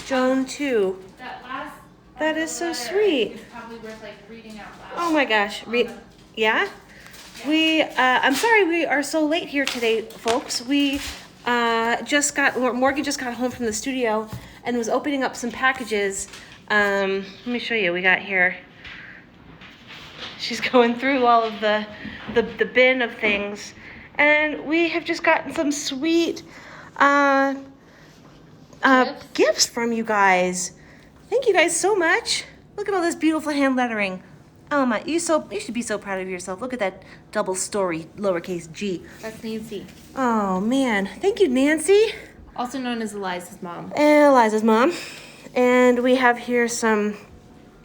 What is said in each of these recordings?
Joan too. That last. That is so sweet. Is probably worth like reading out loud. Oh my gosh. Yeah? I'm sorry we are so late here today, folks. Morgan just got home from the studio and was opening up some packages. Let me show you. We got here. She's going through all of the bin of things, and we have just gotten some sweet gifts from you guys. Thank you guys so much. Look at all this beautiful hand lettering. Oh my, you should be so proud of yourself. Look at that double story lowercase g. That's Nancy. Oh man, thank you, Nancy. Also known as Eliza's mom. Eliza's mom. And we have here some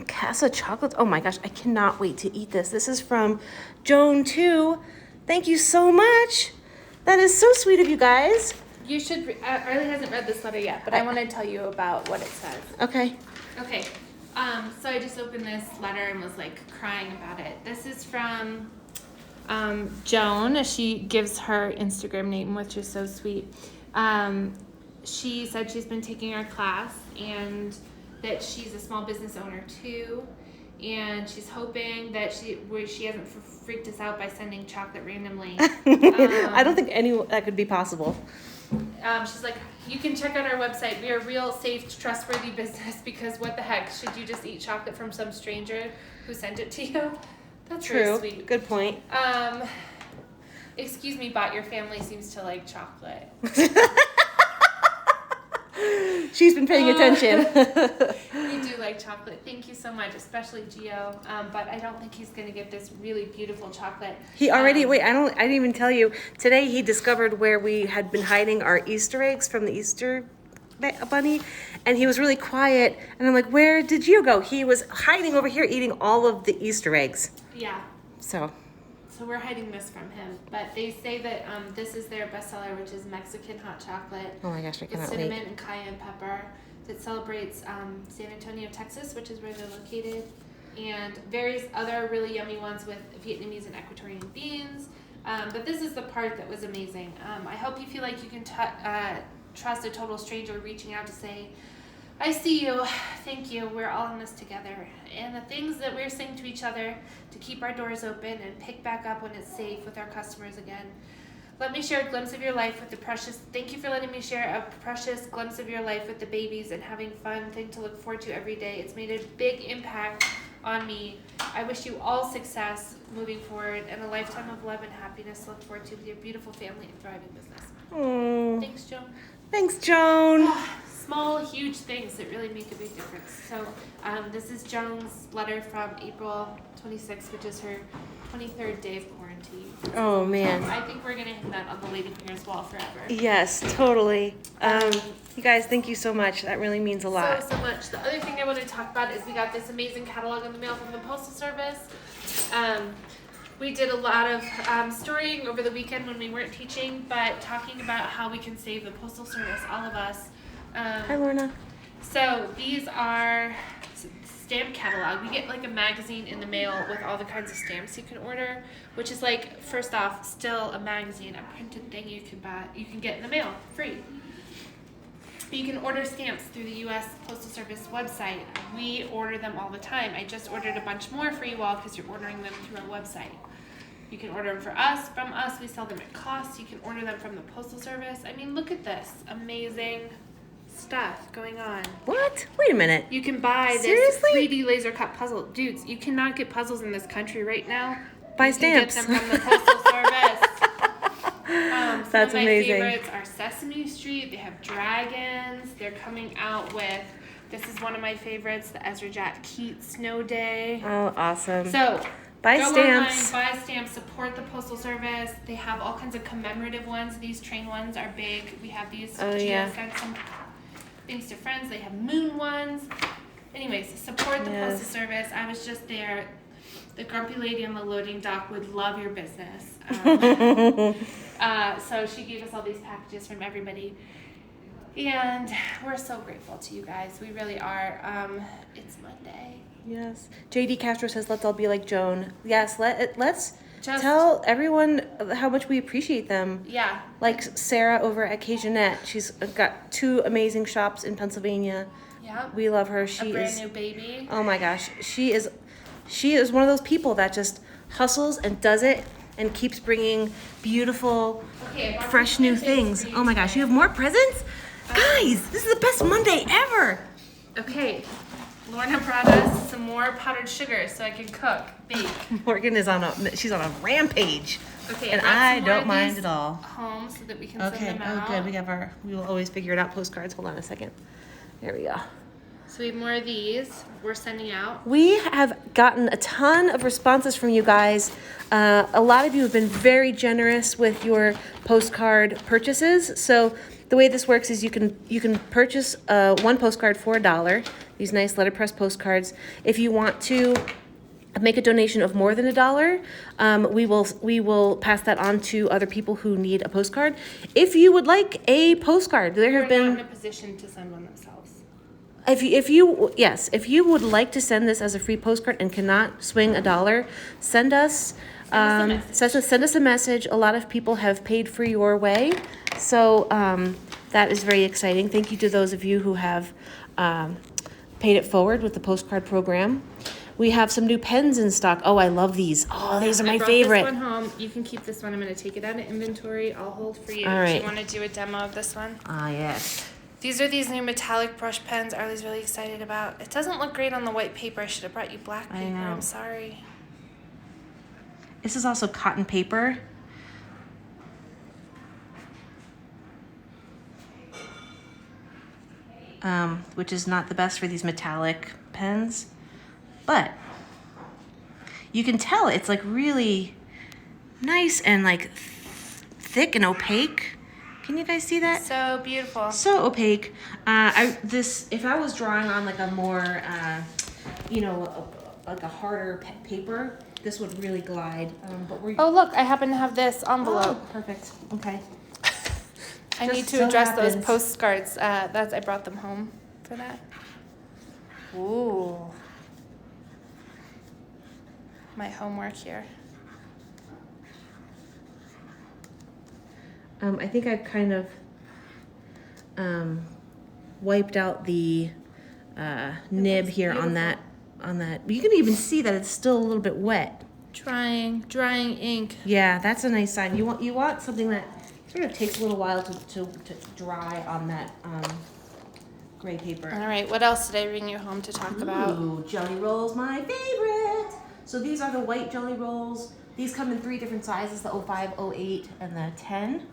Casa chocolates. Oh my gosh, I cannot wait to eat this. This is from Joan too. Thank you so much. That is so sweet of you guys. You should, Arlie hasn't read this letter yet, but I want to tell you about what it says. Okay. Okay, so I just opened this letter and was like crying about it. This is from Joan. She gives her Instagram name, which is so sweet. She said she's been taking our class and that she's a small business owner too. And she's hoping that she hasn't freaked us out by sending chocolate randomly. I don't think that could be possible. She's like, you can check out our website. We are a real, safe, trustworthy business because what the heck? Should you just eat chocolate from some stranger who sent it to you? That's True. Very sweet. Good point. Excuse me, but your family seems to like chocolate. She's been paying attention. We do like chocolate. Thank you so much, especially Gio. But I don't think he's gonna get this really beautiful chocolate. He already I didn't even tell you. Today he discovered where we had been hiding our Easter eggs from the Easter bunny, and he was really quiet. And I'm like, where did Gio go? He was hiding over here eating all of the Easter eggs. Yeah. So we're hiding this from him, but they say that this is their bestseller, which is Mexican hot chocolate. Oh my gosh, I cannot wait. With cinnamon and cayenne pepper. That celebrates San Antonio, Texas, which is where they're located, and various other really yummy ones with Vietnamese and Ecuadorian beans. But this is the part that was amazing. I hope you feel like you can trust a total stranger reaching out to say, I see you, thank you, we're all in this together. And the things that we're saying to each other to keep our doors open and pick back up when it's safe with our customers again. Let me share a glimpse of your life with thank you for letting me share a precious glimpse of your life with the babies and having fun thing to look forward to every day. It's made a big impact on me. I wish you all success moving forward and a lifetime of love and happiness to look forward to with your beautiful family and thriving business. Oh. Thanks, Joan. Thanks, Joan. Small, huge things that really make a big difference. So this is Joan's letter from April 26th, which is her 23rd day of quarantine. Oh, man. I think we're going to hang that on the Ladyfingers wall forever. Yes, totally. You guys, thank you so much. That really means a lot. So much. The other thing I want to talk about is we got this amazing catalog in the mail from the Postal Service. We did a lot of storying over the weekend when we weren't teaching, but talking about how we can save the Postal Service, all of us. Hi, Lorna. So these are stamp catalog. We get like a magazine in the mail with all the kinds of stamps you can order, which is like, first off, still a magazine, a printed thing you can get in the mail free. You can order stamps through the U.S. Postal Service website. We order them all the time. I just ordered a bunch more for you all because you're ordering them through our website. You can order them from us. We sell them at cost. You can order them from the Postal Service. I mean, look at this amazing stuff going on. What? Wait a minute. You can buy this 3D laser cut puzzle. Dudes, you cannot get puzzles in this country right now. Buy stamps. You can get them from the Postal Service. That's amazing. My favorites are Sesame Street. They have dragons. They're coming out with, this is one of my favorites, the Ezra Jack Keats Snow Day. Oh, awesome. So, buy go stamps. Online, buy stamps, support the Postal Service. They have all kinds of commemorative ones. These train ones are big. We have these. Oh, yeah. Sent some things to friends. They have moon ones. Anyways, support the Postal Service. I was just there. The grumpy lady on the loading dock would love your business. So she gave us all these packages from everybody. And we're so grateful to you guys. We really are. It's Monday. Yes. JD Castro says, let's all be like Joan. Yes, let's tell everyone how much we appreciate them. Yeah. Like Sarah over at Cajunette. She's got 2 amazing shops in Pennsylvania. Yeah. We love her. She A brand is new baby. Oh my gosh. She is one of those people that just hustles and does it and keeps bringing beautiful, Okay, I bought fresh some new things things. for you Oh my gosh, today. you have more presents? Guys, this is the best Monday ever. Okay. Lorna brought us some more powdered sugar so I can cook, bake. Morgan is she's on a rampage. Okay, And brought some I more don't of mind these at all. home so that we can Okay, send them oh out. good, we will always figure it out, postcards. Hold on a second. There we go. So we have more of these we're sending out. We have gotten a ton of responses from you guys. A lot of you have been very generous with your postcard purchases. So the way this works is you can purchase 1 postcard for $1. These nice letterpress postcards. If you want to make a donation of more than $1, we will pass that on to other people who need a postcard. If you would like a postcard, there have We're been. not in a position to send one themselves. If you would like to send this as a free postcard and cannot swing $1, send us send us a message. A lot of people have paid for your way, so that is very exciting. Thank you to those of you who have paid it forward with the postcard program. We have some new pens in stock. Oh, I love these. Oh, these are my I brought favorite. this one home. You can keep this one. I'm going to take it out of inventory. I'll hold for you. All Do right. you want to do a demo of this one? Ah, yes. These are these new metallic brush pens Arlie's really excited about. It doesn't look great on the white paper. I should have brought you black paper. I know. I'm sorry. This is also cotton paper. Which is not the best for these metallic pens, but you can tell it's like really nice and like thick and opaque. Can you guys see that? So beautiful. So opaque. If I was drawing on like a more, like a harder paper, this would really glide. But we're Oh, look, I happen to have this envelope. Oh, perfect. Okay. I just need to so address happens- those postcards. I brought them home for that. Ooh. My homework here. I think I've kind of wiped out the nib here on that. You can even see that it's still a little bit wet. Drying ink. Yeah, that's a nice sign. You want something that sort of takes a little while to dry on that gray paper. All right, what else did I bring you home to talk about? Ooh, jelly rolls, my favorite. So these are the white jelly rolls. These come in 3 different sizes, the 05, 08, and the 10.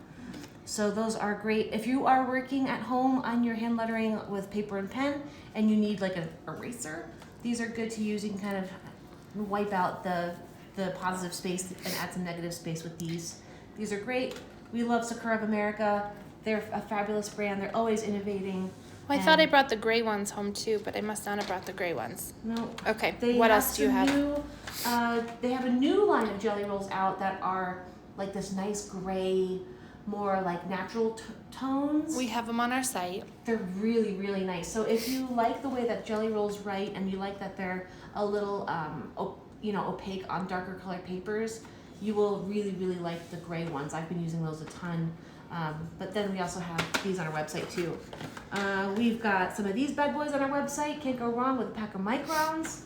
So those are great. If you are working at home on your hand lettering with paper and pen and you need like an eraser, these are good to use. You can kind of wipe out the positive space and add some negative space with these. These are great. We love Sakura of America. They're a fabulous brand. They're always innovating. Well, I thought I brought the gray ones home too, but I must not have brought the gray ones. No. Okay, They what have else do you some have? They have a new line of jelly rolls out that are like this nice gray, more like natural tones. We have them on our site. They're really, really nice. So if you like the way that jelly rolls write and you like that they're a little, opaque on darker colored papers, you will really, really like the gray ones. I've been using those a ton. But then we also have these on our website too. We've got some of these bad boys on our website. Can't go wrong with a pack of microns.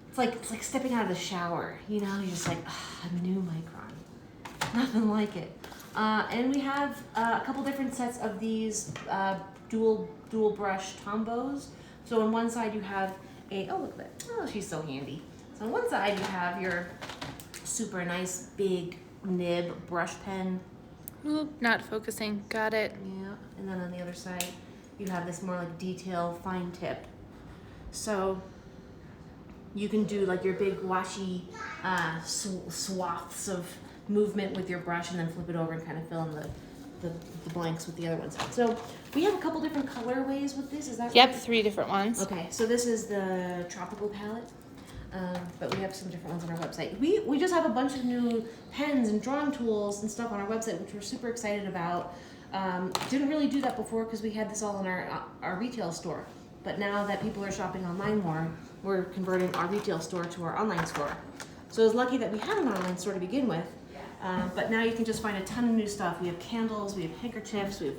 It's like stepping out of the shower. You're just like, a new micron. Nothing like it. And we have a couple different sets of these dual brush tombos. So on one side you have look at that. Oh, she's so handy. So on one side you have your super nice big nib brush pen. Oop, not focusing. Got it. Yeah, and then on the other side, you have this more like detail fine tip. So you can do like your big washy swaths of movement with your brush and then flip it over and kind of fill in the blanks with the other ones. So we have a couple different colorways with this, is that Yep, right? 3 different ones. Okay, so this is the tropical palette. But we have some different ones on our website. We just have a bunch of new pens and drawing tools and stuff on our website, which we're super excited about. Didn't really do that before because we had this all in our retail store. But now that people are shopping online more, we're converting our retail store to our online store. So it was lucky that we had an online store to begin with. But now you can just find a ton of new stuff. We have candles, we have handkerchiefs, do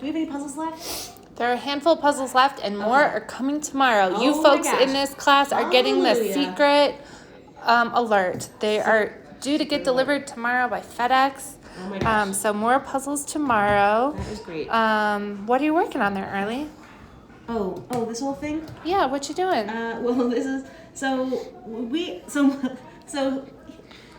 we have any puzzles left? There are a handful of puzzles left, and more are coming tomorrow. Oh you my folks gosh. in this class are getting the Hallelujah. secret alert. They are due to get delivered tomorrow by FedEx. Oh my gosh. So more puzzles tomorrow. That was great. What are you working on there, Arlie? Oh, this whole thing? Yeah, what you doing? Well, this is,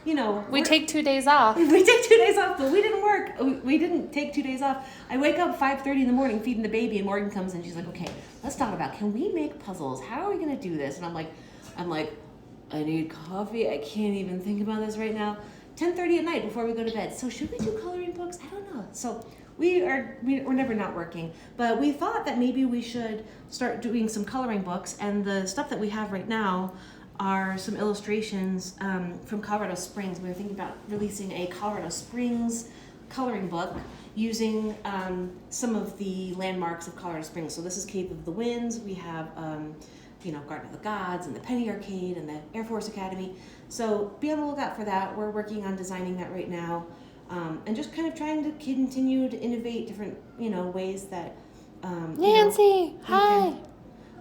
you know. We take 2 days off. We take 2 days off, but we didn't work. We didn't take 2 days off. I wake up 5:30 in the morning feeding the baby, and Morgan comes in. She's like, okay, let's talk about, can we make puzzles? How are we going to do this? And I'm like, I need coffee. I can't even think about this right now. 10:30 at night before we go to bed. So should we do coloring books? I don't know. So we're never not working, but we thought that maybe we should start doing some coloring books, and the stuff that we have right now are some illustrations from Colorado Springs. We were thinking about releasing a Colorado Springs coloring book using some of the landmarks of Colorado Springs. So this is Cave of the Winds. We have Garden of the Gods and the Penny Arcade and the Air Force Academy. So be on the lookout for that. We're working on designing that right now, and just kind of trying to continue to innovate different ways that Nancy, hi.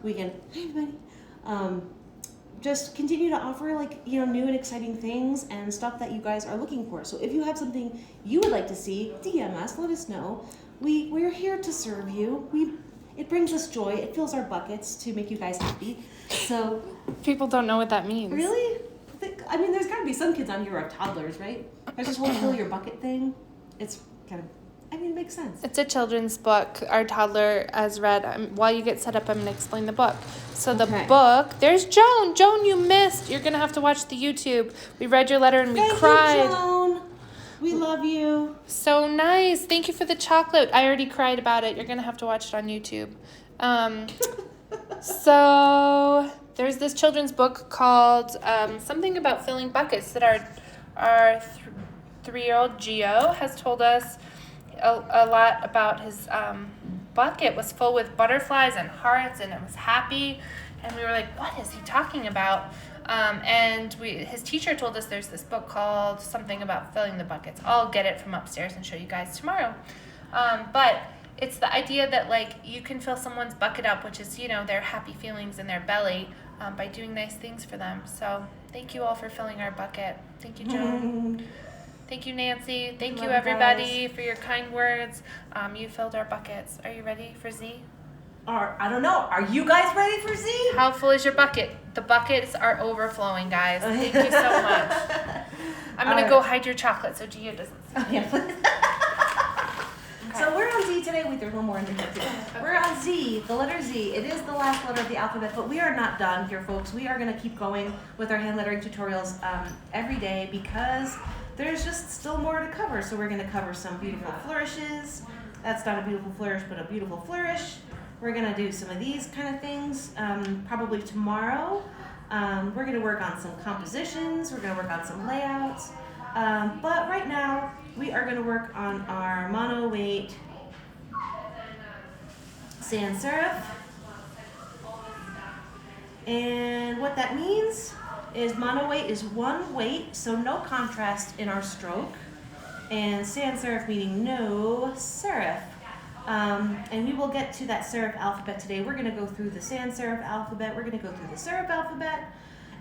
We can hi everybody. Just continue to offer new and exciting things and stuff that you guys are looking for. So if you have something you would like to see, DM us, let us know. We're here to serve you. It brings us joy. It fills our buckets to make you guys happy. So People don't know what that means. really, I mean, there's got to be some kids on here who are toddlers, right? There's this whole fill your bucket thing. It's kind of, it makes sense. It's a children's book. Our toddler has read. While you get set up, I'm going to explain the book. So the book, there's Joan. Joan, you missed. You're going to have to watch the YouTube. We read your letter and we cried. Thank you, Joan. We love you. So nice. Thank you for the chocolate. I already cried about it. You're going to have to watch it on YouTube. So there's this children's book called something about filling buckets that our 3-year-old Gio has told us a lot about. His bucket was full with butterflies and hearts, and it was happy. And we were like, what is he talking about? And his teacher told us there's this book called something about filling the buckets. I'll get it from upstairs and show you guys tomorrow. But it's the idea that you can fill someone's bucket up, which is, their happy feelings in their belly, by doing nice things for them. So thank you all for filling our bucket. Thank you, Joan. Thank you, Nancy. Thank you, everybody, for your kind words. You filled our buckets. Are you ready for Z? I don't know. Are you guys ready for Z? How full is your bucket? The buckets are overflowing, guys. Thank you so much. I'm going to go hide your chocolate so Gio doesn't see. Oh, yeah. So we're on Z today. Wait, there's one more in there too. We're on Z, the letter Z. It is the last letter of the alphabet, but we are not done here, folks. We are going to keep going with our hand lettering tutorials every day because there's just still more to cover. So we're going to cover some beautiful flourishes. That's not a beautiful flourish, but a beautiful flourish. We're going to do some of these kind of things probably tomorrow. We're going to work on some compositions. We're going to work on some layouts. But right now, we are going to work on our mono weight sans serif. And what that means is mono weight is one weight, so no contrast in our stroke. And sans serif meaning no serif. And we will get to that serif alphabet today. We're going to go through the sans serif alphabet. We're going to go through the serif alphabet.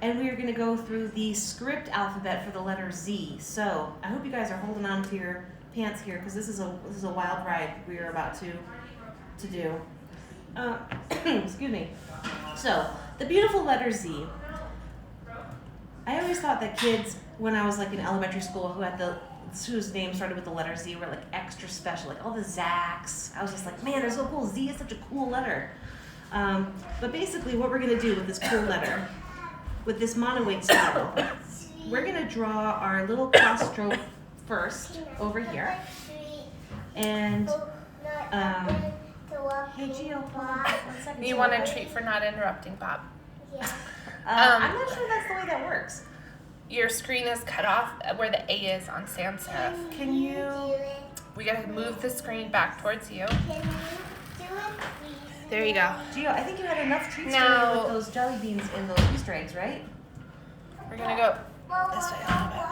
And we are going to go through the script alphabet for the letter Z. So I hope you guys are holding on to your pants here because this is a wild ride we are about to do. Excuse me. So the beautiful letter Z. I always thought that kids, when I was in elementary school, whose name started with the letter Z were extra special, all the Zacks. I was just like, man, they're so cool. Z is such a cool letter. But basically what we're going to do with this cool letter, with this mono weight style, we're going to draw our little cross stroke first over here. And, hey Gio, hold on 1 second. You want a treat for not interrupting, Bob? Yeah. I'm not sure that's the way that works. Your screen is cut off where the A is on sans serif. Can you? We gotta move the screen back towards you. Can you do it, please? There you go. Gio, I think you had enough treats Now- with those jelly beans and those Easter eggs, right? We're gonna go This way, a little bit.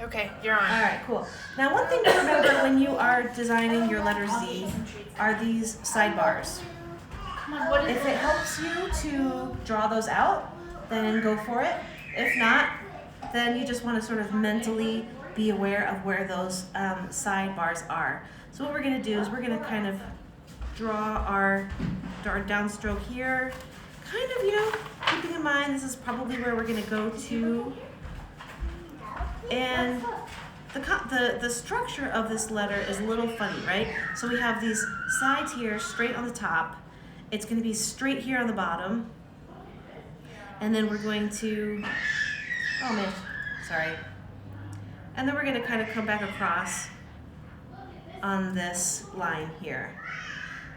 Okay, you're on. All right, cool. Now, one thing to remember when you are designing your letter Z are these sidebars. Come on, what is If it helps you to draw those out, then go for it. If not, then you just want to sort of mentally be aware of where those sidebars are. So what we're going to do is we're going to kind of draw our downstroke here, kind of, you know, keeping in mind this is probably where we're going to go to. And the structure of this letter is a little funny, right? So we have these sides here, straight on the top. It's going to be straight here on the bottom. And then we're going to, oh man, sorry. And then we're going to kind of come back across on this line here.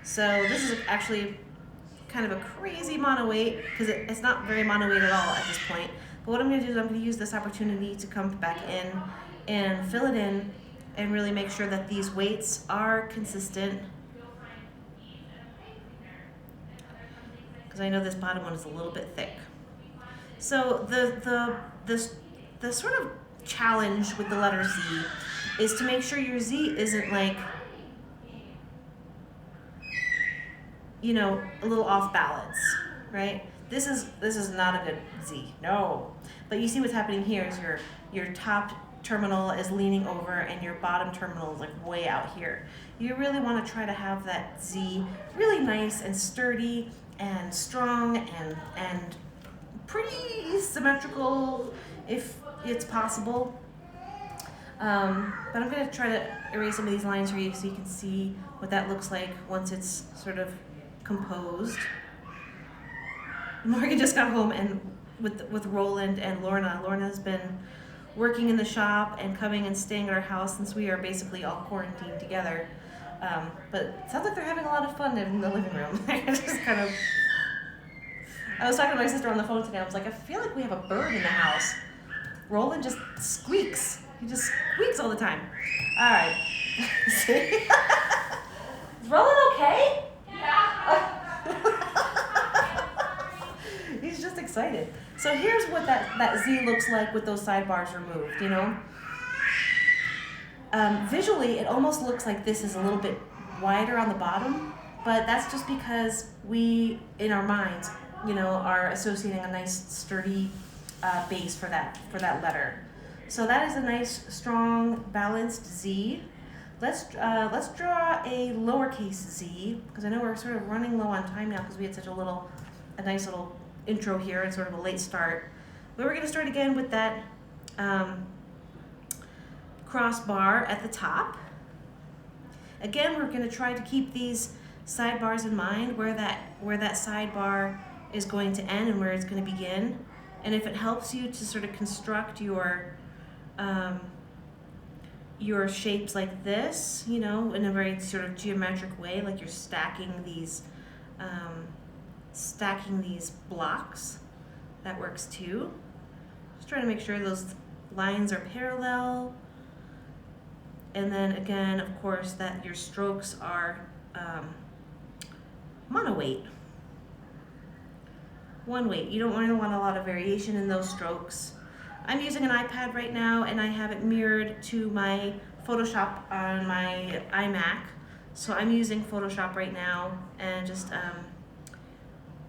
So this is actually kind of a crazy mono-weight, because it's not very mono-weight at all at this point. But what I'm going to do is I'm going to use this opportunity to come back in and fill it in and really make sure that these weights are consistent. Because I know this bottom one is a little bit thick. So the sort of challenge with the letter Z is to make sure your Z isn't like, you know, a little off balance, right? This is not a good Z, no. But you see what's happening here is your top terminal is leaning over and your bottom terminal is like way out here. You really want to try to have that Z really nice and sturdy and strong and pretty symmetrical if it's possible. But I'm going to try to erase some of these lines for you so you can see what that looks like once it's sort of composed. Morgan just got home and with Roland and Lorna. Lorna's been working in the shop and coming and staying at our house since we are basically all quarantined together. But it sounds like they're having a lot of fun in the living room. Just kind of. I was talking to my sister on the phone today. I was like, I feel like we have a bird in the house. Roland just squeaks. He just squeaks all the time. All right. See? Is Roland okay? Yeah. He's just excited. So here's what that Z looks like with those sidebars removed, you know? Visually, it almost looks like this is a little bit wider on the bottom, but that's just because we, in our minds, you know, are associating a nice sturdy base for that letter. So that is a nice, strong, balanced Z. Let's draw a lowercase z, because I know we're sort of running low on time now because we had such a nice little intro here and sort of a late start. But we're going to start again with that crossbar at the top. Again, we're going to try to keep these sidebars in mind, where that sidebar is going to end and where it's going to begin. And if it helps you to sort of construct your shapes like this, you know, in a very sort of geometric way, like you're stacking these blocks, that works too. Just trying to make sure those lines are parallel. And then again, of course, that your strokes are mono-weight. One weight. You don't want a lot of variation in those strokes. I'm using an iPad right now, and I have it mirrored to my Photoshop on my iMac. So I'm using Photoshop right now and just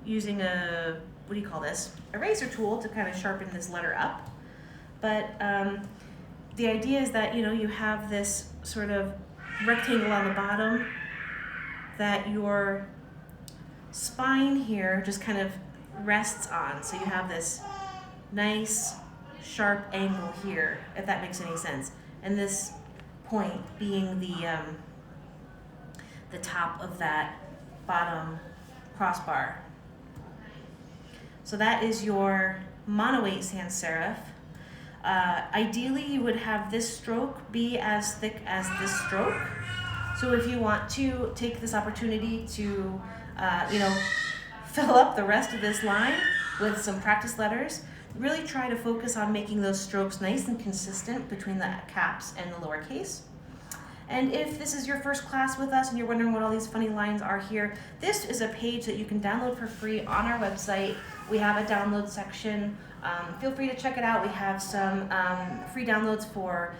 using a, what do you call this? Eraser tool to kind of sharpen this letter up. But the idea is that, you know, you have this sort of rectangle on the bottom that your spine here just kind of rests on. So you have this nice sharp angle here, if that makes any sense. And this point being the top of that bottom crossbar. So that is your mono-weight sans serif. Ideally, you would have this stroke be as thick as this stroke. So if you want to take this opportunity to, you know, fill up the rest of this line with some practice letters, really try to focus on making those strokes nice and consistent between the caps and the lowercase. And if this is your first class with us and you're wondering what all these funny lines are here, this is a page that you can download for free on our website We have a download section. Feel free to check it out. We have some free downloads for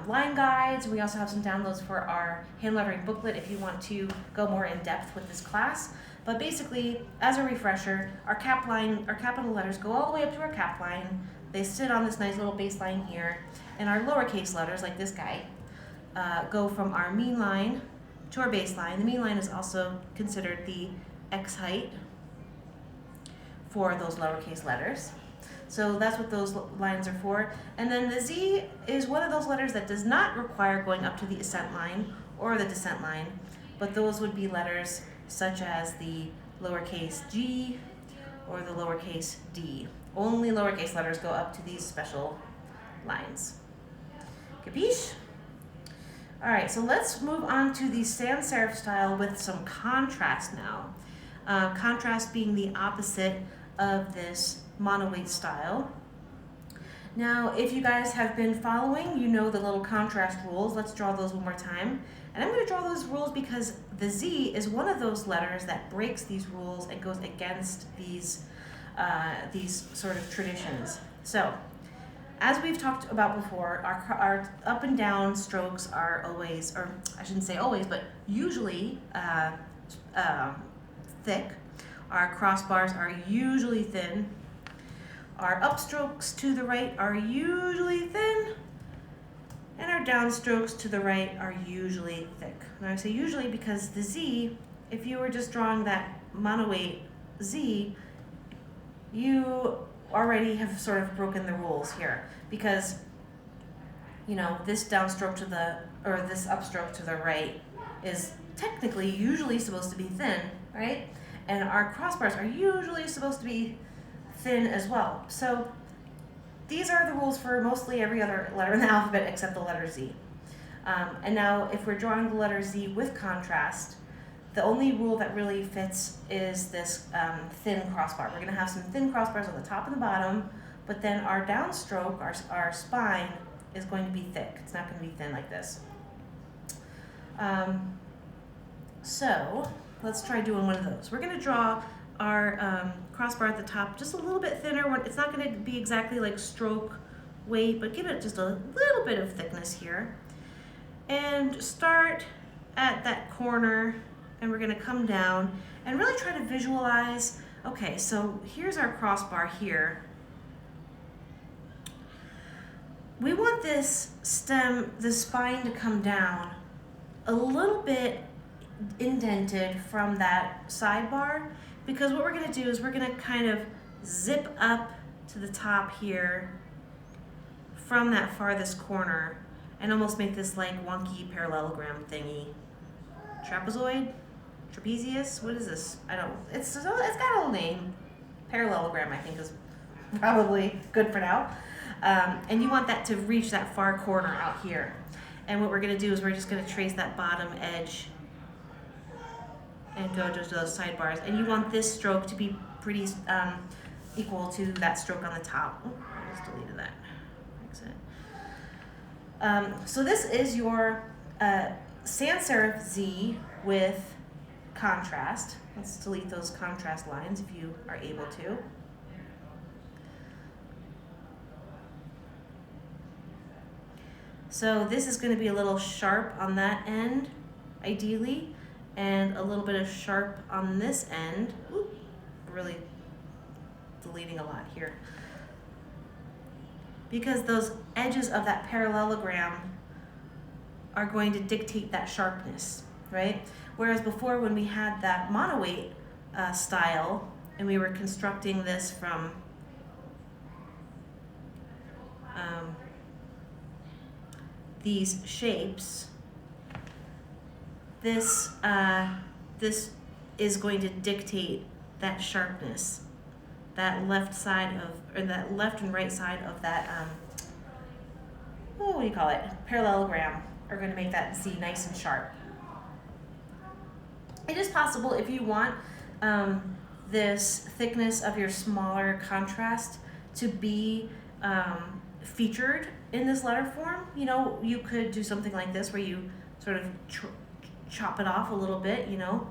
line guides. We also have some downloads for our hand lettering booklet if you want to go more in depth with this class. But basically, as a refresher, our capital letters go all the way up to our cap line. They sit on this nice little base line here. And our lowercase letters, like this guy, go from our mean line to our baseline. The mean line is also considered the X height for those lowercase letters. So that's what those lines are for. And then the Z is one of those letters that does not require going up to the ascent line or the descent line, but those would be letters such as the lowercase g or the lowercase d. Only lowercase letters go up to these special lines. Capiche? All right, so let's move on to the sans serif style with some contrast now. Contrast being the opposite of this monoweight style. Now, if you guys have been following, you know the little contrast rules. Let's draw those one more time. And I'm going to draw those rules because the Z is one of those letters that breaks these rules and goes against these sort of traditions. So, as we've talked about before, our up and down strokes are always, or I shouldn't say always, but usually thick. Our crossbars are usually thin. Our upstrokes to the right are usually thin. And our downstrokes to the right are usually thick. And I say usually because the Z, if you were just drawing that monoweight Z, you already have sort of broken the rules here, because you know this downstroke to the, or this upstroke to the right is technically usually supposed to be thin, right? And our crossbars are usually supposed to be thin as well. So these are the rules for mostly every other letter in the alphabet except the letter Z. And now if we're drawing the letter Z with contrast, the only rule that really fits is this thin crossbar. We're going to have some thin crossbars on the top and the bottom, but then our downstroke, our spine, is going to be thick. It's not going to be thin like this. So let's try doing one of those. We're going to draw our crossbar at the top just a little bit thinner. It's not going to be exactly like stroke weight, but give it just a little bit of thickness here. And start at that corner, and we're going to come down and really try to visualize, okay, so here's our crossbar here. We want this stem, the spine, to come down a little bit indented from that sidebar, because what we're going to do is we're going to kind of zip up to the top here from that farthest corner and almost make this like wonky parallelogram thingy. Trapezoid? Trapezius? What is this? I don't, it's got a little name. Parallelogram, I think, is probably good for now. And you want that to reach that far corner out here. And what we're going to do is we're just going to trace that bottom edge and go to those sidebars. And you want this stroke to be pretty equal to that stroke on the top. Oh, I just deleted that. Exit. So this is your sans serif Z with contrast. Let's delete those contrast lines if you are able to. So this is going to be a little sharp on that end, ideally, and a little bit of sharp on this end. Ooh, really deleting a lot here. Because those edges of that parallelogram are going to dictate that sharpness, right? Whereas before, when we had that monoweight style, and we were constructing this from these shapes, this is going to dictate that sharpness, that left side of, or that left and right side of that, what do you call it? Parallelogram are going to make that Z nice and sharp. It is possible, if you want this thickness of your smaller contrast to be featured in this letter form, you know, you could do something like this where you sort of chop it off a little bit, you know,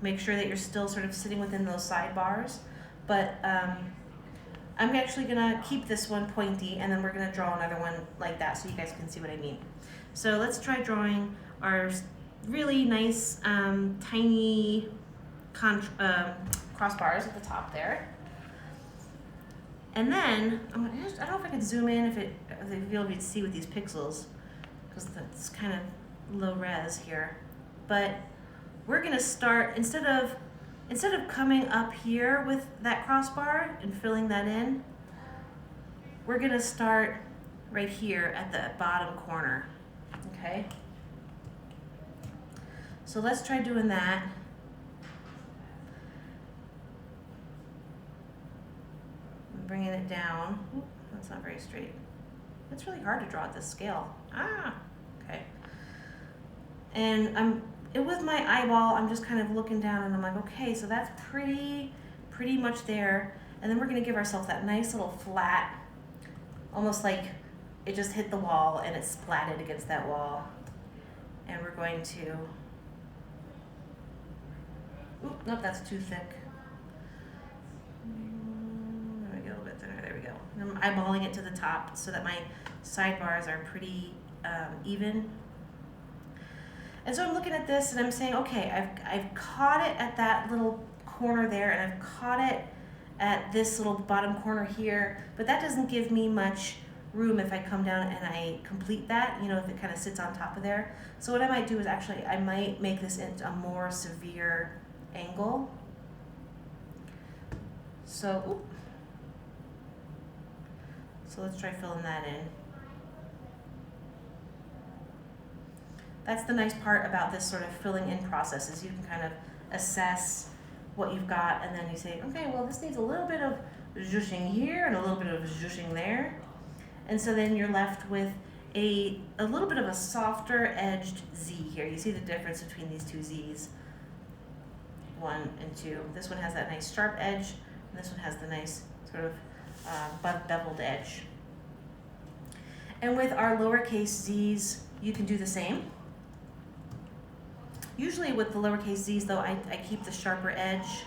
make sure that you're still sort of sitting within those sidebars. but I'm actually gonna keep this one pointy, and then we're gonna draw another one like that so you guys can see what I mean. So let's try drawing our really nice tiny crossbars at the top there. And then, I don't know if I can zoom in if you'll be able to see with these pixels, because that's kind of low res here. But we're gonna start, instead of coming up here with that crossbar and filling that in, we're gonna start right here at the bottom corner, okay? So let's try doing that. Bringing it down. Oop, that's not very straight. It's really hard to draw at this scale. Okay. And with my eyeball, I'm just kind of looking down and I'm like, okay, so that's pretty much there. And then we're gonna give ourselves that nice little flat, almost like it just hit the wall and it splatted against that wall. And we're going to, oop, nope, that's too thick. There we go. And I'm eyeballing it to the top so that my sidebars are pretty even. And so I'm looking at this and I'm saying, okay, I've caught it at that little corner there, and I've caught it at this little bottom corner here, but that doesn't give me much room if I come down and I complete that, you know, if it kind of sits on top of there. So what I might do is actually, I might make this into a more severe angle. So, oop. So let's try filling that in. That's the nice part about this sort of filling in process, is you can kind of assess what you've got, and then you say, okay, well, this needs a little bit of zhooshing here and a little bit of zhooshing there. And so then you're left with a little bit of a softer edged Z here. You see the difference between these two Z's, 1 and 2. This one has that nice sharp edge, and this one has the nice sort of beveled edge. And with our lowercase z's, you can do the same. Usually with the lowercase z's though, I keep the sharper edge.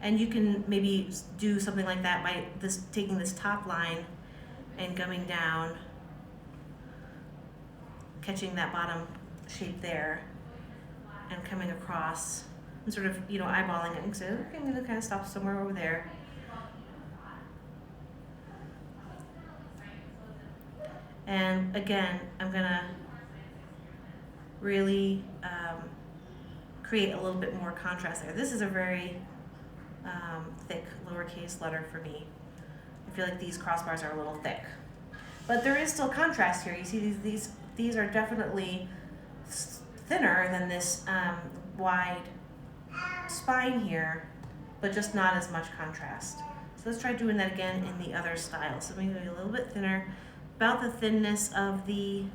And you can maybe do something like that by taking this top line and coming down, catching that bottom shape there, and coming across and sort of, you know, eyeballing it and say, okay, I'm gonna kind of stop somewhere over there. And again, I'm gonna really create a little bit more contrast there. This is a very thick lowercase letter for me. I feel like these crossbars are a little thick, but there is still contrast here. You see these are definitely thinner than this wide spine here, but just not as much contrast. So let's try doing that again in the other style. So maybe a little bit thinner, about the thinness of the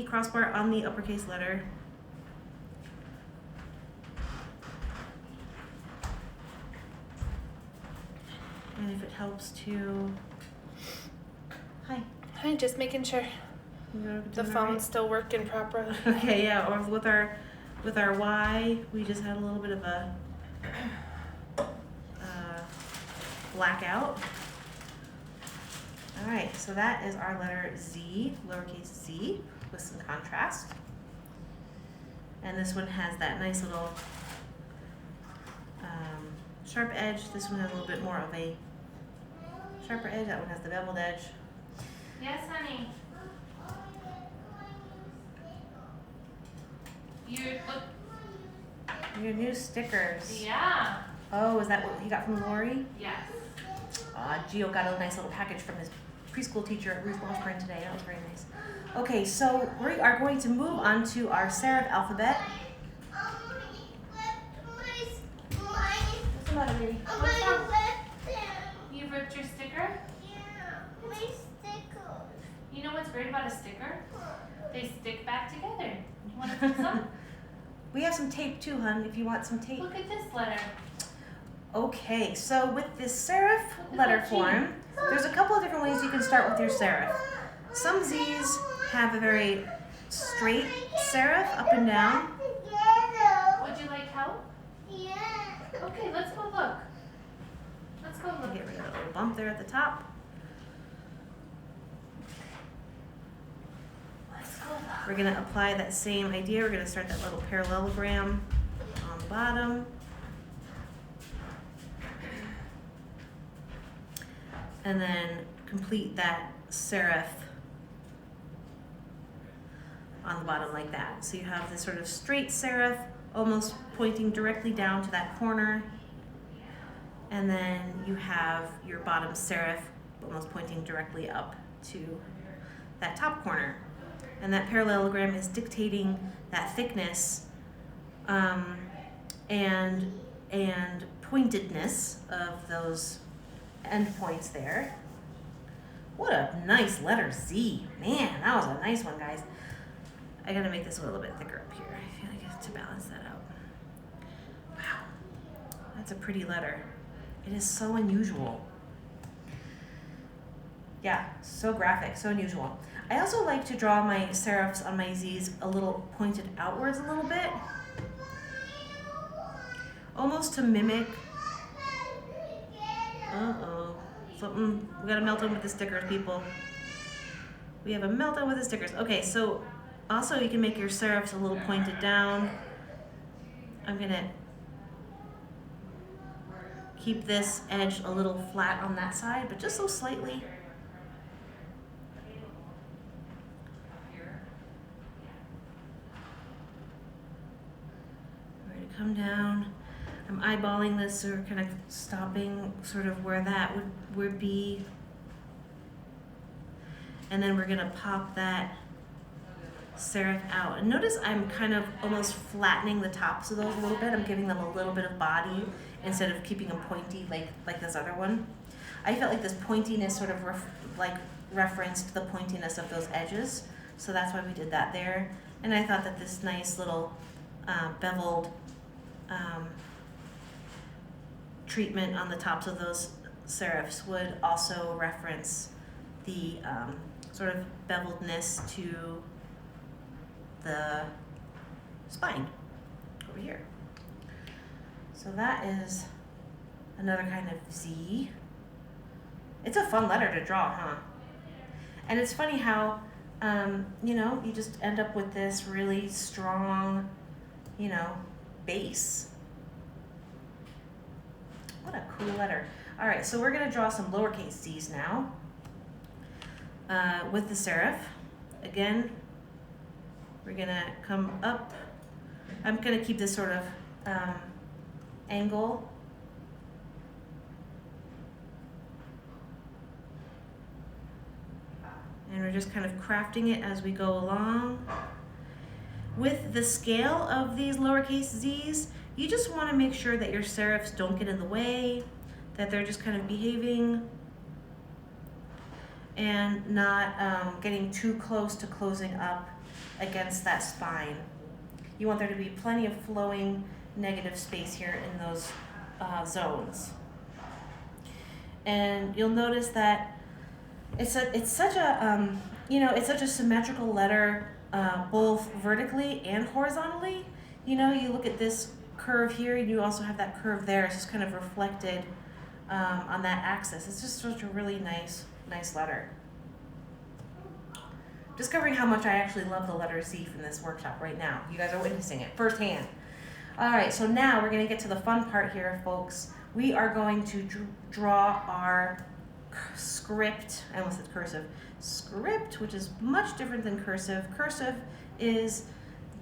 crossbar on the uppercase letter. And if it helps to, hi, Just making sure the phone's still working properly. Okay, yeah. Or with our Y, we just had a little bit of a blackout. All right, so that is our letter Z, lowercase z, with some contrast. And this one has that nice little sharp edge. This one has a little bit more of a sharper edge. That one has the beveled edge. Yes, honey. Your new stickers. Yeah. Oh, is that what he got from Lori? Yes. Gio got a nice little package from his preschool teacher at Ruth Washburn today. That was very nice. Okay, so we are going to move on to our serif alphabet. What's the matter, baby? You ripped your sticker? Yeah, my sticker. You know what's great about a sticker? They stick back together. You want to take some? We have some tape too, hun, if you want some tape. Look at this letter. Okay, so with this serif letter form, there's a couple of different ways you can start with your serif. Some Z's have a very straight serif up and down. Yeah. Okay, let's go look. Let's go look. Get rid of that little bump there at the top. Let's go look. We're gonna apply that same idea. We're gonna start that little parallelogram on the bottom. And then complete that serif on the bottom like that. So you have this sort of straight serif almost pointing directly down to that corner. And then you have your bottom serif almost pointing directly up to that top corner. And that parallelogram is dictating that thickness and pointedness of those endpoints there. What a nice letter Z. Man, that was a nice one, guys. I gotta make this a little bit thicker up here. I feel like I have to balance that out. Wow, that's a pretty letter. It is so unusual. Yeah, so graphic, so unusual. I also like to draw my serifs on my Z's a little pointed outwards a little bit. Almost to mimic. Uh-oh. Something, we got a meltdown with the stickers, people. We have a meltdown with the stickers. Okay, so also you can make your serifs a little pointed down. I'm gonna keep this edge a little flat on that side, but just so slightly. We're gonna come down. I'm eyeballing this, so we're kind of stopping sort of where that would be. And then we're gonna pop that serif out. And notice I'm kind of almost flattening the tops of those a little bit. I'm giving them a little bit of body instead of keeping them pointy like this other one. I felt like this pointiness sort of referenced the pointiness of those edges. So that's why we did that there. And I thought that this nice little beveled treatment on the tops of those serifs would also reference the sort of beveledness to the spine over here. So that is another kind of Z. It's a fun letter to draw, huh? And it's funny how, you know, you just end up with this really strong, you know, base. What a cool letter. All right, so we're gonna draw some lowercase z's now with the serif. Again, we're gonna come up. I'm gonna keep this sort of angle. And we're just kind of crafting it as we go along. With the scale of these lowercase z's, you just want to make sure that your serifs don't get in the way, that they're just kind of behaving and not getting too close to closing up against that spine. You want there to be plenty of flowing negative space here in those zones. And you'll notice that it's such a you know, it's such a symmetrical letter both vertically and horizontally. You know, you look at this curve here, and you also have that curve there. It's just kind of reflected on that axis. It's just such a really nice letter. Discovering how much I actually love the letter Z from this workshop right now. You guys are witnessing it firsthand. All right, so now we're gonna get to the fun part here, folks. We are going to draw our script. I almost said cursive. Script, which is much different than cursive. Cursive is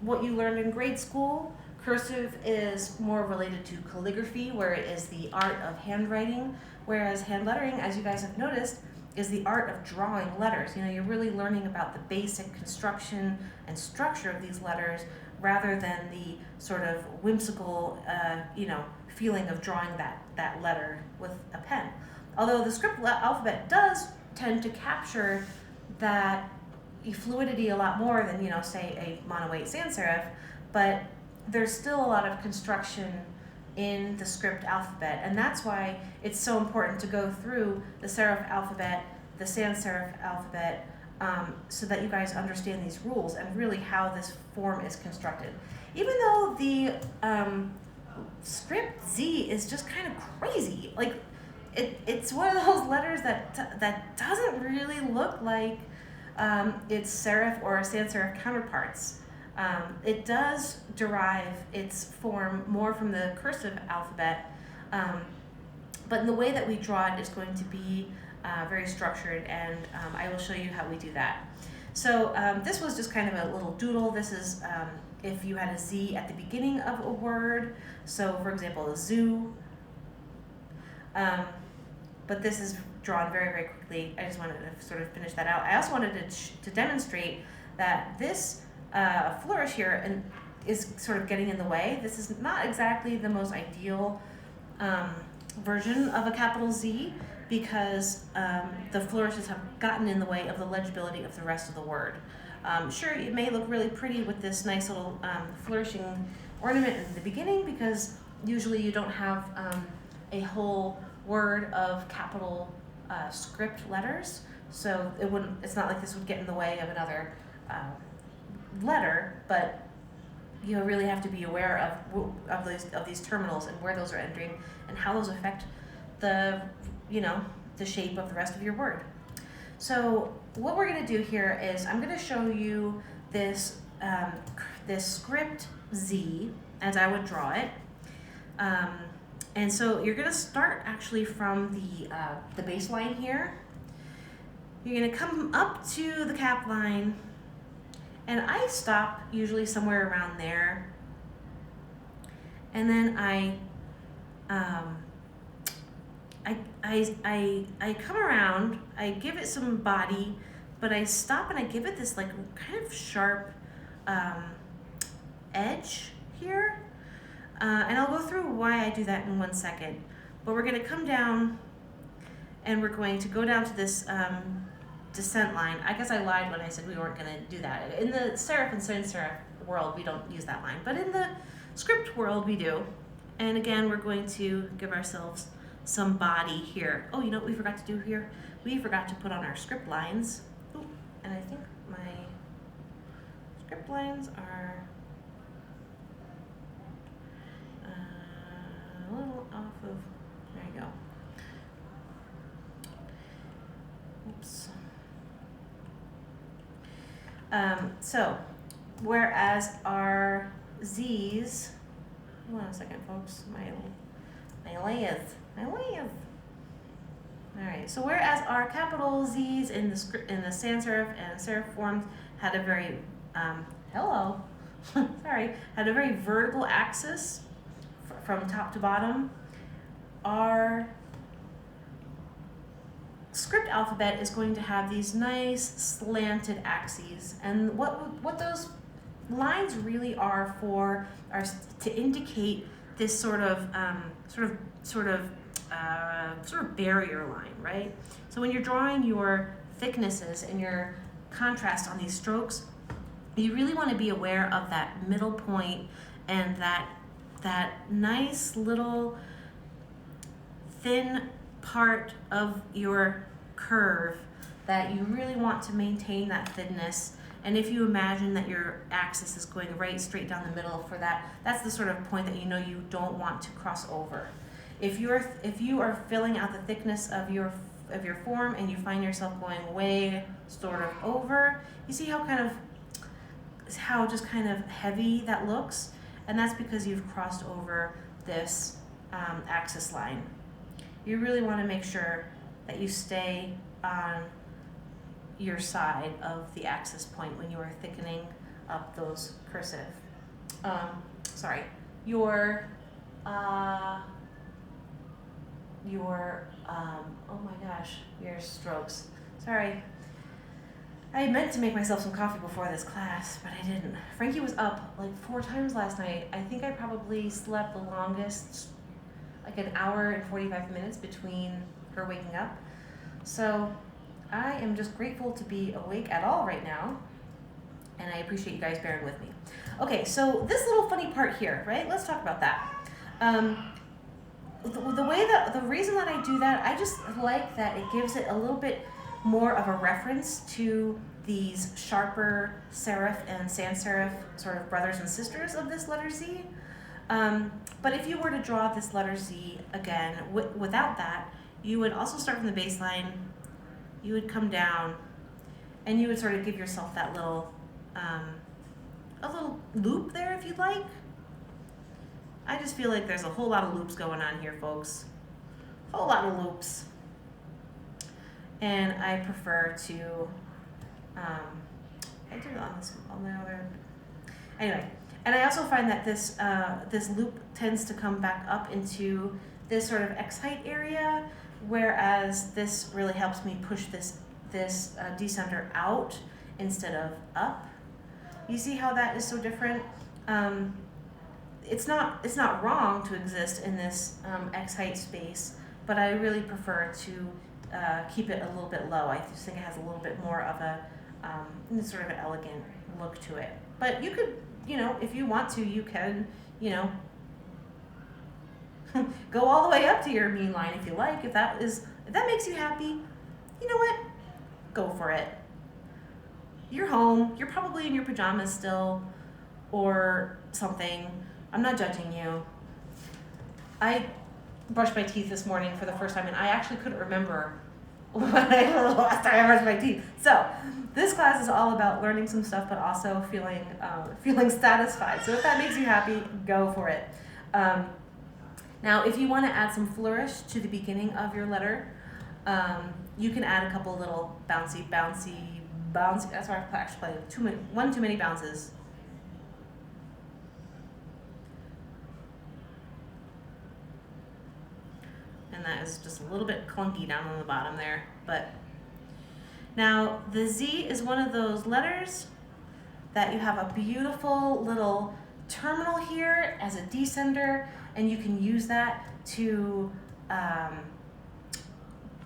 what you learned in grade school. Cursive is more related to calligraphy, where it is the art of handwriting, whereas hand lettering, as you guys have noticed, is the art of drawing letters. You know, you're really learning about the basic construction and structure of these letters rather than the sort of whimsical, you know, feeling of drawing that letter with a pen. Although the script alphabet does tend to capture that fluidity a lot more than, you know, say a mono 8 sans serif, but there's still a lot of construction in the script alphabet, and that's why it's so important to go through the serif alphabet, the sans serif alphabet, so that you guys understand these rules and really how this form is constructed. Even though the script Z is just kind of crazy. Like, it's one of those letters that doesn't really look like its serif or sans serif counterparts. It does derive its form more from the cursive alphabet, but in the way that we draw it is going to be very structured, and I will show you how we do that. So this was just kind of a little doodle. This is if you had a Z at the beginning of a word. So for example, a zoo. But this is drawn very, very quickly. I just wanted to sort of finish that out. I also wanted to demonstrate that this flourish here is sort of getting in the way. This is not exactly the most ideal version of a capital Z, because the flourishes have gotten in the way of the legibility of the rest of the word. Sure, it may look really pretty with this nice little flourishing ornament in the beginning, because usually you don't have a whole word of capital script letters, so it's not like this would get in the way of another letter, but you really have to be aware of these terminals and where those are entering and how those affect the shape of the rest of your word. So what we're going to do here is I'm going to show you this script Z as I would draw it. And so you're going to start actually from the baseline here. You're going to come up to the cap line, and I stop usually somewhere around there. And then I come around, I give it some body, but I stop and I give it this like kind of sharp edge here. And I'll go through why I do that in 1 second. But we're going to come down, and we're going to go down to this descent line. I guess I lied when I said we weren't going to do that. In the serif and sans serif world, we don't use that line. But in the script world, we do. And again, we're going to give ourselves some body here. Oh, you know what we forgot to do here? We forgot to put on our script lines. Ooh, and I think my script lines are a little off of, there you go. Oops. So, whereas our Z's, hold on a second folks, my layers. Alright, so whereas our capital Z's in the sans serif and serif forms had a very, had a very vertical axis from top to bottom, our script alphabet is going to have these nice slanted axes, and what those lines really are for are to indicate this sort of barrier line, right? So when you're drawing your thicknesses and your contrast on these strokes, you really want to be aware of that middle point and that nice little thin part of your curve that you really want to maintain that thinness. And if you imagine that your axis is going right straight down the middle for that, that's the sort of point that you don't want to cross over. If you are filling out the thickness of your form and you find yourself going way sort of over, you see how just kind of heavy that looks, and that's because you've crossed over this axis line. You really want to make sure that you stay on your side of the axis point when you are thickening up those cursive. Your strokes. Sorry. I meant to make myself some coffee before this class, but I didn't. Frankie was up like 4 times last night. I think I probably slept the longest, like an hour and 45 minutes between her waking up. So I am just grateful to be awake at all right now, and I appreciate you guys bearing with me. Okay, so this little funny part here, right? Let's talk about that. The reason that I do that, I just like that it gives it a little bit more of a reference to these sharper serif and sans serif sort of brothers and sisters of this letter Z. But if you were to draw this letter Z again, without that, you would also start from the baseline, you would come down, and you would sort of give yourself that little, a little loop there if you'd like. I just feel like there's a whole lot of loops going on here, folks. Whole lot of loops. And I prefer to, I did it on the other, anyway. And I also find that this, this loop tends to come back up into this sort of X height area, whereas this really helps me push this decenter out instead of up. You see how that is so different? It's not wrong to exist in this X height space, but I really prefer to keep it a little bit low. I just think it has a little bit more of a sort of an elegant look to it. But you could, you know, if you want to, you can, you know, go all the way up to your mean line if you like. If that makes you happy, you know what? Go for it. You're home. You're probably in your pajamas still, or something. I'm not judging you. I brushed my teeth this morning for the first time, and I actually couldn't remember when the last time I brushed my teeth. So this class is all about learning some stuff, but also feeling satisfied. So if that makes you happy, go for it. Now, if you want to add some flourish to the beginning of your letter, you can add a couple little bouncy. That's why I actually played one too many bounces. And that is just a little bit clunky down on the bottom there. But now the Z is one of those letters that you have a beautiful little terminal here as a descender, and you can use that to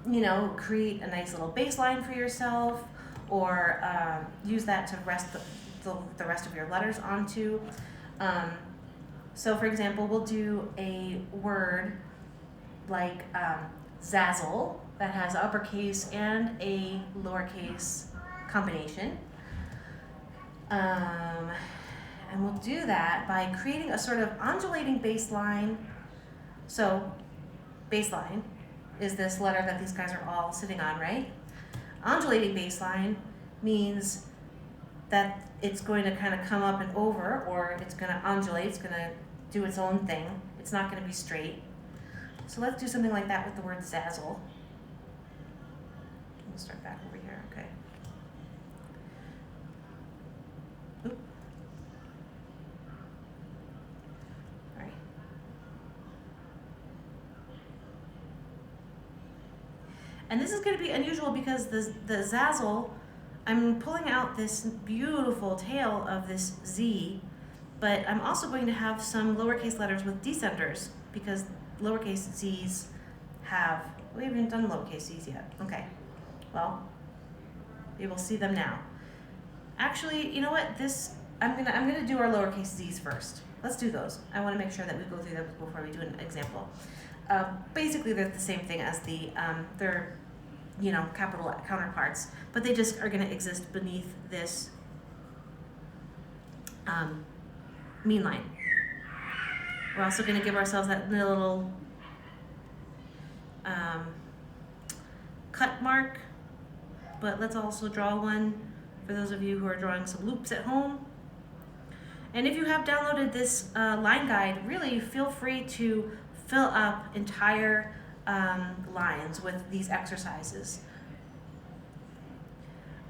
you know, create a nice little baseline for yourself, or use that to rest the rest of your letters onto. So for example, we'll do a word like zazzle that has uppercase and a lowercase combination. And we'll do that by creating a sort of undulating baseline. So baseline is this letter that these guys are all sitting on, right? Undulating baseline means that it's going to kind of come up and over, or it's going to undulate, it's going to do its own thing. It's not going to be straight. So let's do something like that with the word zazzle. We'll start back over here, okay. Oop. All right. And this is going to be unusual because the zazzle, I'm pulling out this beautiful tail of this Z, but I'm also going to have some lowercase letters with descenders, because lowercase z's we haven't done lowercase z's yet. Okay, well, we will see them now. Actually, you know what? I'm gonna do our lowercase z's first. Let's do those. I want to make sure that we go through them before we do an example. Basically, they're the same thing as they're, you know, capital counterparts, but they just are going to exist beneath this mean line. We're also going to give ourselves that little cut mark, but let's also draw one for those of you who are drawing some loops at home. And if you have downloaded this line guide, really feel free to fill up entire lines with these exercises.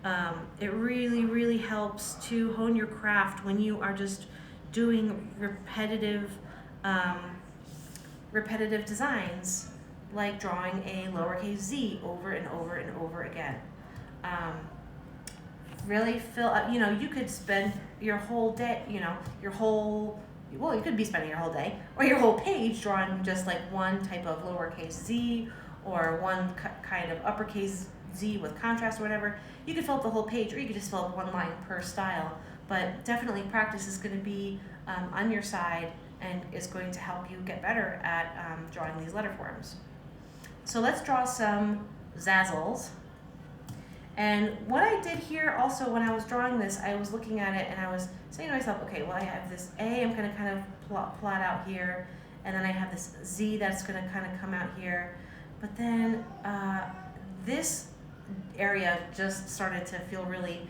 It really, really helps to hone your craft when you are just doing repetitive designs, like drawing a lowercase z over and over and over again. Really fill up, you know, you could spend your whole day, you know, you could be spending your whole day or your whole page drawing just like one type of lowercase z, or one kind of uppercase z with contrast or whatever. You could fill up the whole page, or you could just fill up one line per style. But definitely practice is going to be on your side, and is going to help you get better at drawing these letter forms. So let's draw some zazzles. And what I did here also when I was drawing this, I was looking at it and I was saying to myself, okay, well I have this A I'm going to kind of plot out here, and then I have this Z that's going to kind of come out here. But then this area just started to feel really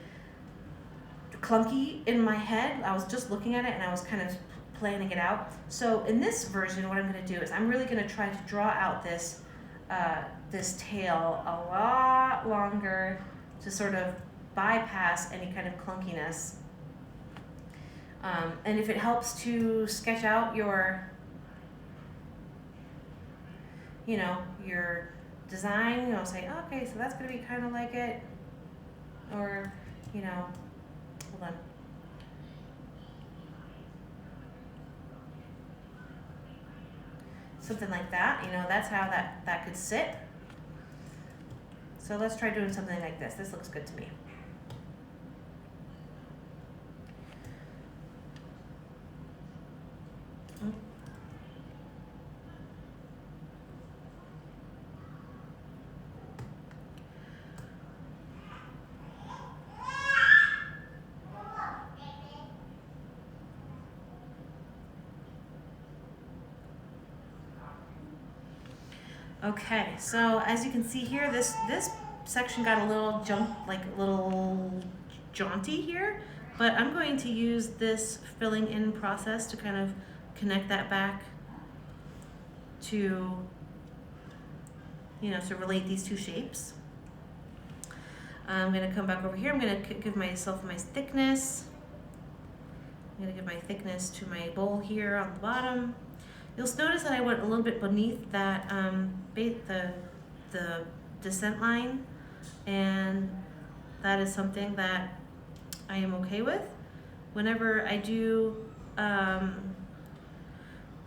clunky in my head. I was just looking at it and I was kind of planning it out. So in this version, what I'm going to do is I'm really going to try to draw out this this tail a lot longer to sort of bypass any kind of clunkiness. And if it helps to sketch out your, you know, your design, you know, say, oh, okay, so that's going to be kind of like it, or, you know, hold on. Something like that, you know, that's how that could sit. So let's try doing something like this. This looks good to me. Okay, so as you can see here, this section got a little jaunty here, but I'm going to use this filling in process to kind of connect that back to, you know, to relate these two shapes. I'm going to come back over here. I'm going to give myself my thickness. I'm going to give my thickness to my bowl here on the bottom. You'll notice that I went a little bit beneath that the descent line, and that is something that I am okay with. Whenever I do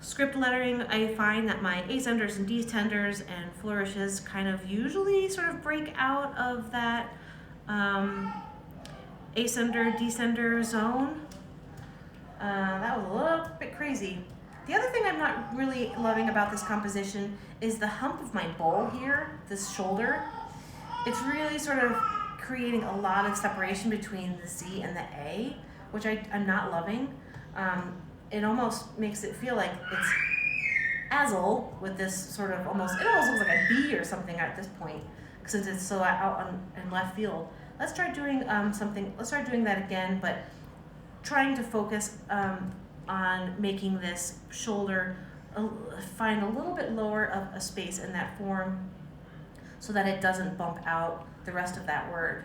script lettering, I find that my ascenders and descenders and flourishes kind of usually sort of break out of that ascender descender zone. That was a little bit crazy. The other thing I'm not really loving about this composition is the hump of my bowl here, this shoulder. It's really sort of creating a lot of separation between the Z and the A, which I'm not loving. It almost makes it feel like it's Azel with this sort of it almost looks like a B or something at this point, since it's so out in left field. Let's try doing let's try doing that again, but trying to focus on making this shoulder find a little bit lower of a space in that form so that it doesn't bump out the rest of that word.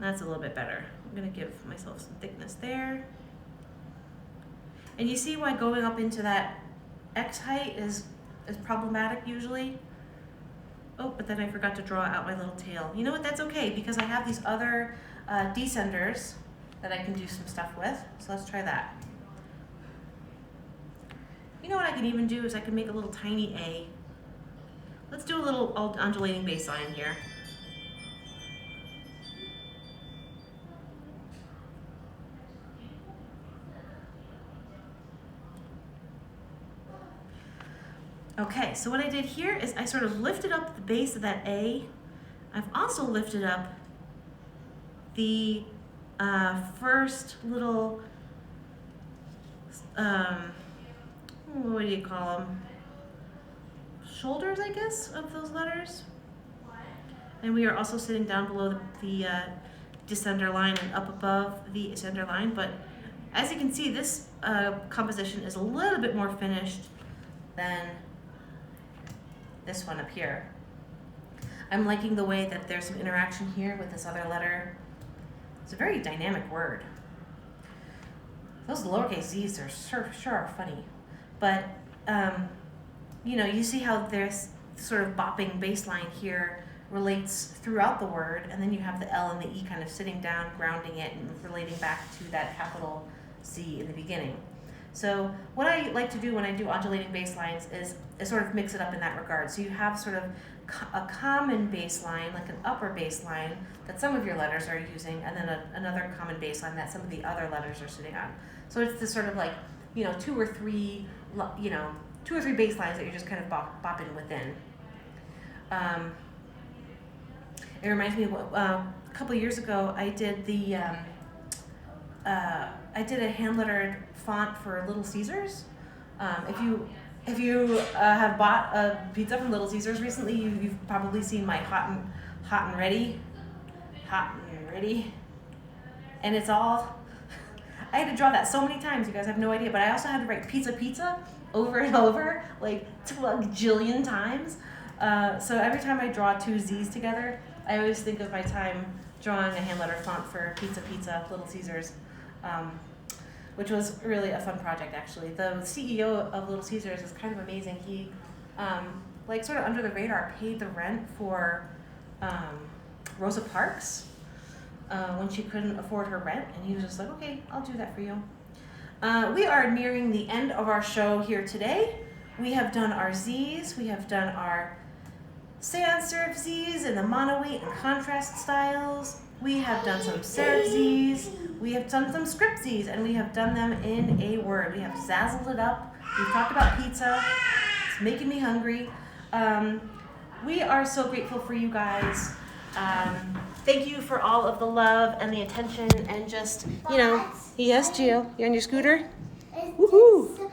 That's a little bit better. I'm going to give myself some thickness there. And you see why going up into that X height is problematic usually? Oh, but then I forgot to draw out my little tail. You know what, that's okay, because I have these other descenders that I can do some stuff with. So let's try that. You know what I can even do is I can make a little tiny A. Let's do a little undulating baseline here. Okay, so what I did here is I sort of lifted up the base of that A. I've also lifted up the first little, what do you call them? Shoulders, I guess, of those letters. And we are also sitting down below the descender line and up above the ascender line. But as you can see, this composition is a little bit more finished than this one up here. I'm liking the way that there's some interaction here with this other letter. It's a very dynamic word. Those lowercase z's are sure are funny. But, you know, you see how there's sort of bopping bass line here relates throughout the word, and then you have the L and the E kind of sitting down, grounding it, and relating back to that capital Z in the beginning. So what I like to do when I do undulating bass lines is sort of mix it up in that regard. So you have sort of a common bass line, like an upper bass line that some of your letters are using, and then another common bass line that some of the other letters are sitting on. So it's this sort of like, you know, 2 or 3, you know, 2 or 3 bass lines that you're just kind of bopping within. It reminds me of a couple years ago I did I did a hand lettered font for Little Caesars. If you have bought a pizza from Little Caesars recently, you've probably seen my hot and ready, and it's all. I had to draw that so many times, you guys have no idea. But I also had to write pizza over and over, like 2 gajillion times. So every time I draw 2 Z's together, I always think of my time drawing a hand letter font for pizza, Little Caesars, which was really a fun project actually. The CEO of Little Caesars is kind of amazing. He, like sort of under the radar, paid the rent for Rosa Parks when she couldn't afford her rent, and he was just like, okay, I'll do that for you. We are nearing the end of our show here today. We have done our Z's, we have done our sans serif Z's in the monoweight and contrast styles. We have done some serif Z's, we have done some script Z's, and we have done them in a word. We have zazzled it up. We've talked about pizza. It's making me hungry. We are so grateful for you guys. Thank you for all of the love and the attention and just, you know, yes, Gio, you're on your scooter? Woohoo!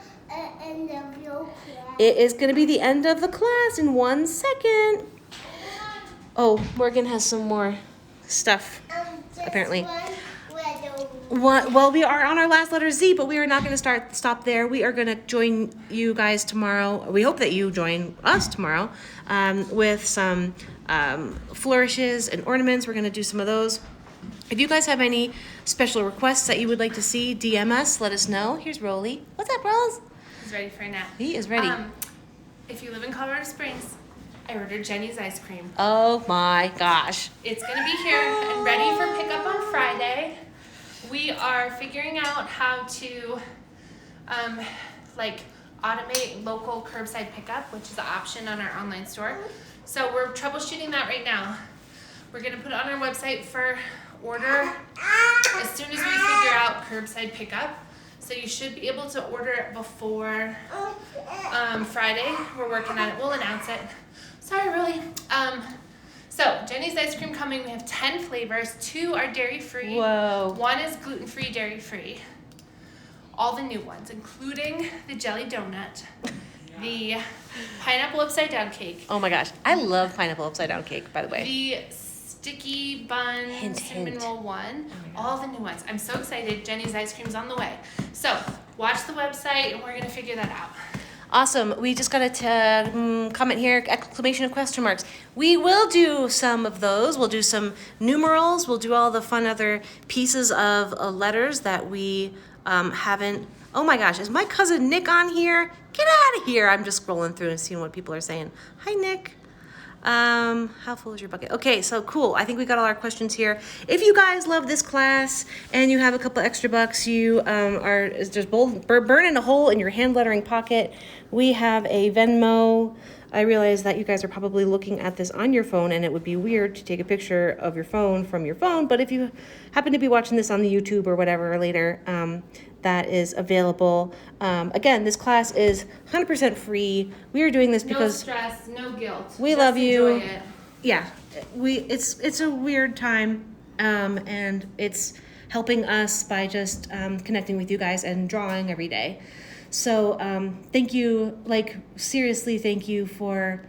End of your class. It is going to be the end of the class in 1 second. Oh, Morgan has some more stuff, Just apparently. one letter. Well, we are on our last letter Z, but we are not going to stop there. We are going to join you guys tomorrow. We hope that you join us tomorrow with some flourishes and ornaments. We're going to do some of those. If you guys have any special requests that you would like to see, DM us, let us know. Here's Rolly. What's up, Rolls? He's ready for a nap. He is ready. If you live in Colorado Springs, I ordered Jenny's ice cream. Oh my gosh. It's gonna be here and ready for pickup on Friday. We are figuring out how to automate local curbside pickup, which is an option on our online store. So we're troubleshooting that right now. We're gonna put it on our website for order as soon as we figure out curbside pickup. So you should be able to order it before Friday. We're working on it. We'll announce it. Sorry, really. So Jenny's ice cream coming. We have 10 flavors. 2 are dairy-free. Whoa. 1 is gluten-free, dairy-free. All the new ones, including the jelly donut, the pineapple upside-down cake, Oh my gosh. I love pineapple upside down cake, by the way. the sticky bun Hint, cinnamon hint. roll one, all the new ones. I'm so excited. Jenny's ice cream's on the way. So watch the website and we're gonna figure that out. Awesome. We just got a comment here, exclamation of question marks. We will do some of those. We'll do some numerals. We'll do all the fun other pieces of letters that we haven't. Oh my gosh, is my cousin Nick on here? Get out of here. I'm just scrolling through and seeing what people are saying. Hi, Nick. How full is your bucket? Okay, so cool. I think we got all our questions here. If you guys love this class and you have a couple extra bucks, you are just burning a hole in your hand lettering pocket. We have a Venmo. I realize that you guys are probably looking at this on your phone and it would be weird to take a picture of your phone from your phone, but if you happen to be watching this on the YouTube or whatever later, that is available. Again, this class is 100% free. We are doing this because no stress, no guilt. we Just love you. enjoy it. Yeah, it's a weird time, and it's helping us by just connecting with you guys and drawing every day. So thank you, like seriously, thank you for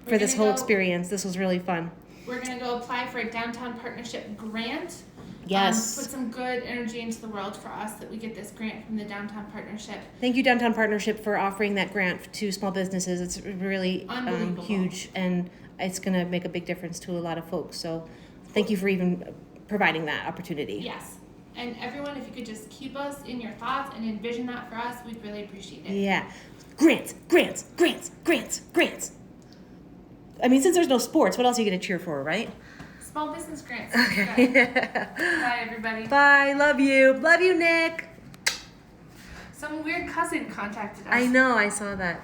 this whole experience. This was really fun. We're gonna go apply for a downtown partnership grant. Yes. Put some good energy into the world for us that we get this grant from the downtown partnership. Thank you, Downtown Partnership, for offering that grant to small businesses. It's really Unbelievable. huge, and it's going to make a big difference to a lot of folks. So thank you for even providing that opportunity. Yes. And everyone, if you could just keep us in your thoughts and envision that for us, we'd really appreciate it. Yeah. Grants, grants, grants, grants, grants. I mean, since there's no sports, what else are you going to cheer for, right? Small business grants. Okay. Bye, everybody. Bye. Love you. Love you, Nick. Some weird cousin contacted us. I know. I saw that.